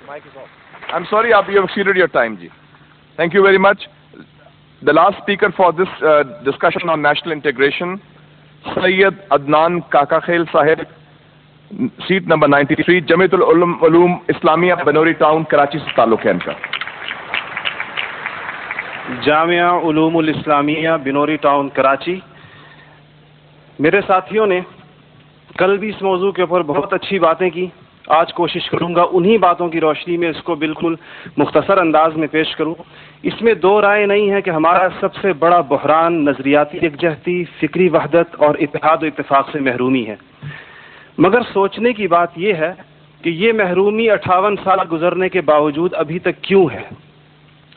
Mic is off. I'm sorry, you have exceeded your time, ji. Thank you very much. The last speaker for this discussion on national integration, Sayyid Adnan Kakakhel Sahib, seat number 93, Jamiatul Ulum Islamiyya, Banori Town, Karachi se ताल्लुक है इनका. Jamia उलूमुल Islamia Binori town Karachi. मेरे साथियों ने कल भी इस मौजू के ऊपर बहुत अच्छी बातें की. आज कोशिश करूंगा उन्हीं बातों की रोशनी में इसको बिल्कुल मुख्तसर अंदाज में पेश करूं. इसमें दो राय नहीं है कि हमारा सबसे बड़ा बहरान नज़रियाती यकजहती, फ़िक्री वहदत और इत्तेहाद व इत्तेफाक से महरूमी है. मगर सोचने की बात यह है कि ये महरूमी 58 साल गुजरने के बावजूद अभी तक क्यों है.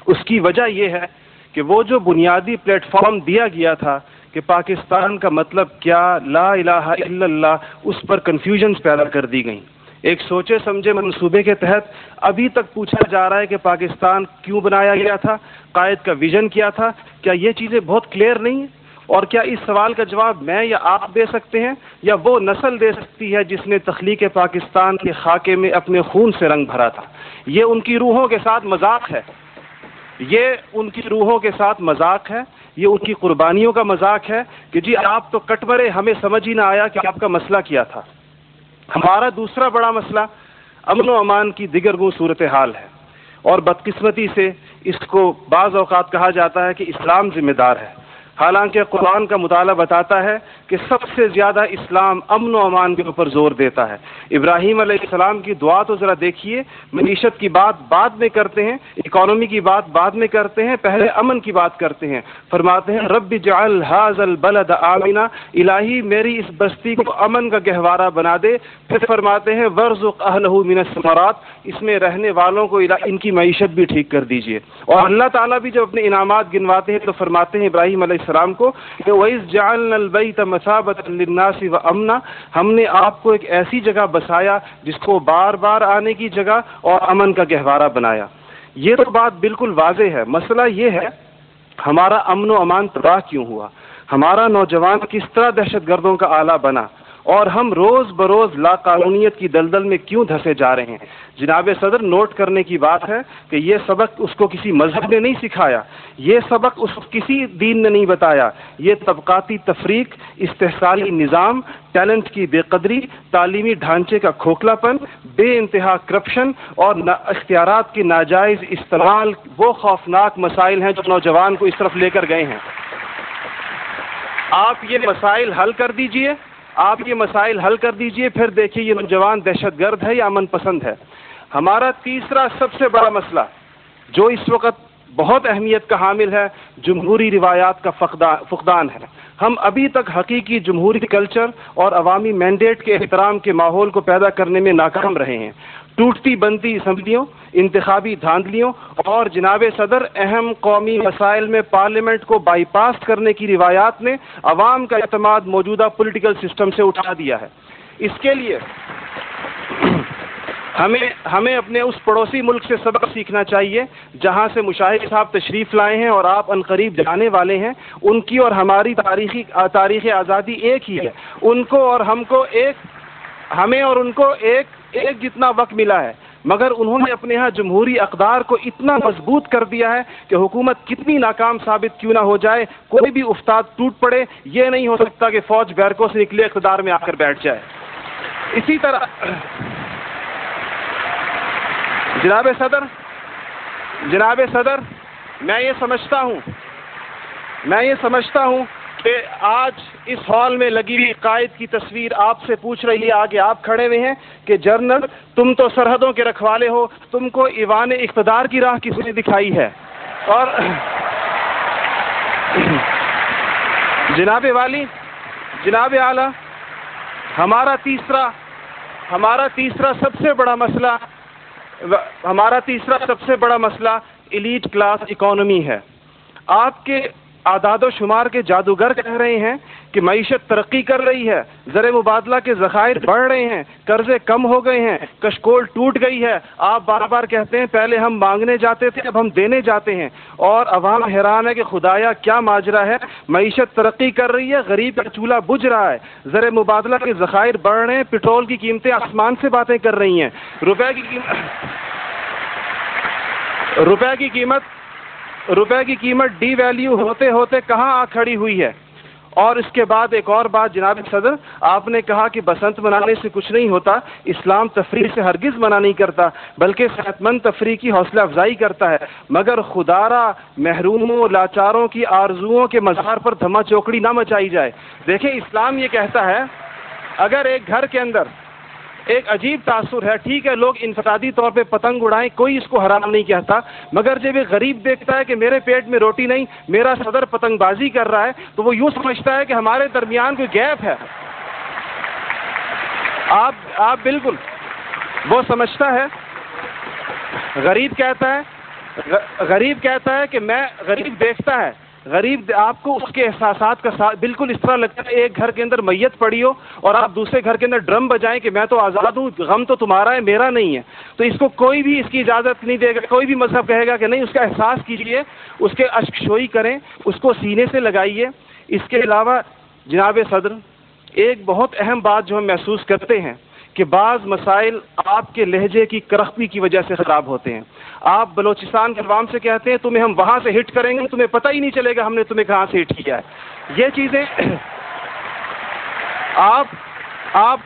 उसकी वजह यह है कि वो जो बुनियादी प्लेटफॉर्म दिया गया था कि पाकिस्तान का मतलब क्या, ला इलाहा इल्लल्लाह, उस पर कन्फ्यूजन्स पैदा कर दी गई. एक सोचे समझे मंसूबे के तहत अभी तक पूछा जा रहा है कि पाकिस्तान क्यों बनाया गया था, कायद का विजन क्या था. क्या ये चीज़ें बहुत क्लियर नहीं हैं? और क्या इस सवाल का जवाब मैं या आप दे सकते हैं या वो नस्ल दे सकती है जिसने तख्लीक पाकिस्तान के खाके में अपने खून से रंग भरा था. ये उनकी रूहों के साथ मजाक है, ये उनकी रूहों के साथ मजाक है, ये उनकी कुर्बानियों का मजाक है कि जी आप तो कट मरे, हमें समझ ही ना आया कि आपका मसला क्या था. हमारा दूसरा बड़ा मसला अमन व अमान की दिगर गूं सूरत हाल है और बदकिस्मती से इसको बाज़ औक़ात कहा जाता है कि इस्लाम ज़िम्मेदार है. हालांकि कुरान का मुताला बताता है कि सबसे ज़्यादा इस्लाम अमन व अमान के ऊपर ज़ोर देता है. इब्राहीम अलैहिस्सलाम की दुआ तो ज़रा देखिए. मईशत की बात बाद में करते हैं, इकॉनमी की बात बाद में करते हैं, पहले अमन की बात करते हैं. फरमाते हैं रब्बि जअल हाज़ल बलद आमिना, इलाही मेरी इस बस्ती को अमन का गहवारा बना दे. फिर फरमाते हैं वर्ज़ुक़ अहलहू मिनस समरात, इसमें रहने वालों को इनकी मईशत भी ठीक कर दीजिए. और अल्लाह ताला भी जब अपने इनामात गिनवाते हैं तो फरमाते हैं इब्राहीम अलैहिस्सलाम को कि वइज़ जअलनल बैत मसाबतन लिन्नासि व अमना, हमने आपको एक ऐसी जगह बसाया जिसको बार बार आने की जगह और अमन का गहवारा बनाया. ये तो बात बिल्कुल वाज़ेह है. मसला ये है हमारा अमन व अमान तबाह क्यों हुआ, हमारा नौजवान किस तरह दहशतगर्दों का आला बना और हम रोज़ बरोज़ लाकानूनियत की दलदल में क्यों धंसे जा रहे हैं. जनाब सदर, नोट करने की बात है कि ये सबक उसको किसी मजहब ने नहीं सिखाया, ये सबक उसको किसी दीन ने नहीं बताया. ये तबकाती तफरीक, इस्तेहसाली निज़ाम, टैलेंट की बेकदरी, तालीमी ढांचे का खोखलापन, बेइंतहा करप्शन और इख्तियारात की नाजायज़ इस्तेमाल, वो खौफनाक मसाइल हैं जो नौजवान को इस तरफ लेकर गए हैं. आप ये मसाइल हल कर दीजिए, आप ये मसाइल हल कर दीजिए, फिर देखिए ये नौजवान दहशतगर्द है या अमन पसंद है. हमारा तीसरा सबसे बड़ा मसला जो इस वक्त बहुत अहमियत का हामिल है, जमहूरी रिवायात का फुकदान है. हम अभी तक हकीकी जमहूरी कल्चर और अवामी मैंडेट के एहतराम के माहौल को पैदा करने में नाकाम रहे हैं. टूटती बनती असम्बलियों, इंतखाबी धांधलियों और जनाब सदर अहम कौमी मसाइल में पार्लियामेंट को बाईपास करने की रिवायात ने अवाम का एतमाद मौजूदा पॉलिटिकल सिस्टम से उठा दिया है. इसके लिए हमें अपने उस पड़ोसी मुल्क से सबक सीखना चाहिए जहां से मुशाहिद साहब तशरीफ़ लाए हैं और आप अनकरीब जाने वाले हैं. उनकी और हमारी तारीख़ आज़ादी एक ही है. उनको और हमको हमें और उनको एक जितना वक्त मिला है, मगर उन्होंने अपने यहाँ जमहूरी अक़दार को इतना मजबूत कर दिया है कि हुकूमत कितनी नाकाम साबित क्यों ना हो जाए, कोई भी उस्ताद टूट पड़े, ये नहीं हो सकता कि फ़ौज बैरकों से निकले इक़्तिदार में आकर बैठ जाए. इसी तरह जनाब सदर, मैं ये समझता हूँ कि आज इस हॉल में लगी हुई कायद की तस्वीर आपसे पूछ रही है, आगे आप खड़े हुए हैं कि जनरल तुम तो सरहदों के रखवाले हो, तुमको ईवान इक़्तिदार की राह किसने दिखाई है. और जनाब आला, हमारा तीसरा सबसे बड़ा मसला एलीट क्लास इकोनॉमी है. आपके आदादो शुमार के जादूगर कह रहे हैं कि मईशत तरक्की कर रही है, ज़र मुबादला के ज़खायर बढ़ रहे हैं, कर्जे कम हो गए हैं, कशकोल टूट गई है. आप बार बार कहते हैं पहले हम मांगने जाते थे, अब हम देने जाते हैं. और अवाम हैरान है कि खुदाया क्या माजरा है. मईशत तरक्की कर रही है, गरीब का चूल्हा बुझ रहा है, ज़र मुबादला के ज़खायर बढ़ रहे हैं, पेट्रोल की कीमतें आसमान से बातें कर रही हैं, रुपए की कीमत روپے کی قیمت ڈی ویلیو ہوتے ہوتے کہاں آ کھڑی ہوئی ہے. اور اس کے بعد ایک اور بات جناب صدر، آپ نے کہا کہ بسنت منانے سے کچھ نہیں ہوتا. اسلام تفریح سے ہرگز منع نہیں کرتا، بلکہ صحت مند تفریح کی حوصلہ افزائی کرتا ہے، مگر خدارا محروموں لاچاروں کی آرزوؤں کے مزار پر دھما چوکڑی نہ مچائی جائے. دیکھیں اسلام یہ کہتا ہے اگر ایک گھر کے اندر ایک عجیب تاثر ہے، ٹھیک ہے لوگ انفرادی طور پہ پتنگ اڑائیں، کوئی اس کو حرام نہیں کہتا، مگر جب ایک غریب دیکھتا ہے کہ میرے پیٹ میں روٹی نہیں، میرا صدر پتنگ بازی کر رہا ہے، تو وہ یوں سمجھتا ہے کہ ہمارے درمیان کوئی گیپ ہے. آپ بالکل وہ سمجھتا ہے. غریب کہتا ہے کہ میں غریب دیکھتا ہے، غریب آپ کو اس کے احساسات کا بالکل اس طرح لگتا ہے ایک گھر کے اندر میت پڑی ہو اور آپ دوسرے گھر کے اندر ڈرم بجائیں کہ میں تو آزاد ہوں، غم تو تمہارا ہے میرا نہیں ہے. تو اس کو کوئی بھی اس کی اجازت نہیں دے گا، کوئی بھی مذہب کہے گا کہ نہیں، اس کا احساس کیجئے، اس کے اشک شوئی کریں، اس کو سینے سے لگائیے. اس کے علاوہ جناب صدر ایک بہت اہم بات جو ہم محسوس کرتے ہیں کہ بعض مسائل آپ کے لہجے کی کرختی کی وجہ سے خراب ہوتے ہیں. آپ بلوچستان کے عوام سے کہتے ہیں تمہیں ہم وہاں سے ہٹ کریں گے، تمہیں پتہ ہی نہیں چلے گا ہم نے تمہیں کہاں سے ہٹ کیا ہے. یہ چیزیں آپ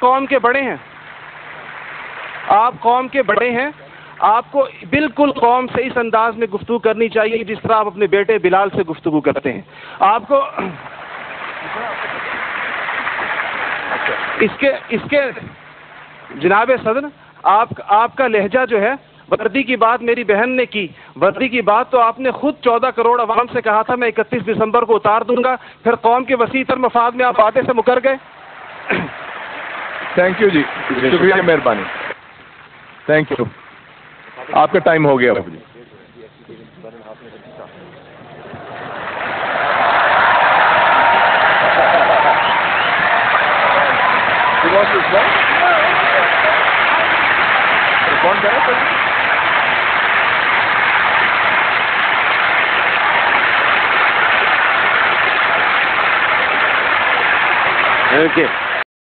قوم کے بڑے ہیں، آپ کو بالکل قوم سے اس انداز میں گفتگو کرنی چاہیے جس طرح آپ اپنے بیٹے بلال سے گفتگو کرتے ہیں. آپ کو اس کے جناب صدر آپ کا لہجہ جو ہے، وردی کی بات میری بہن نے کی، وردی کی بات تو آپ نے خود 14 کروڑ عوام سے کہا تھا میں 31 دسمبر کو اتار دوں گا، پھر قوم کے وسیع تر مفاد میں آپ وعدے سے مکر گئے. تھینک یو جی، شکریہ، مہربانی، تھینک یو. آپ کا ٹائم ہو گیا. کون کرے اوکے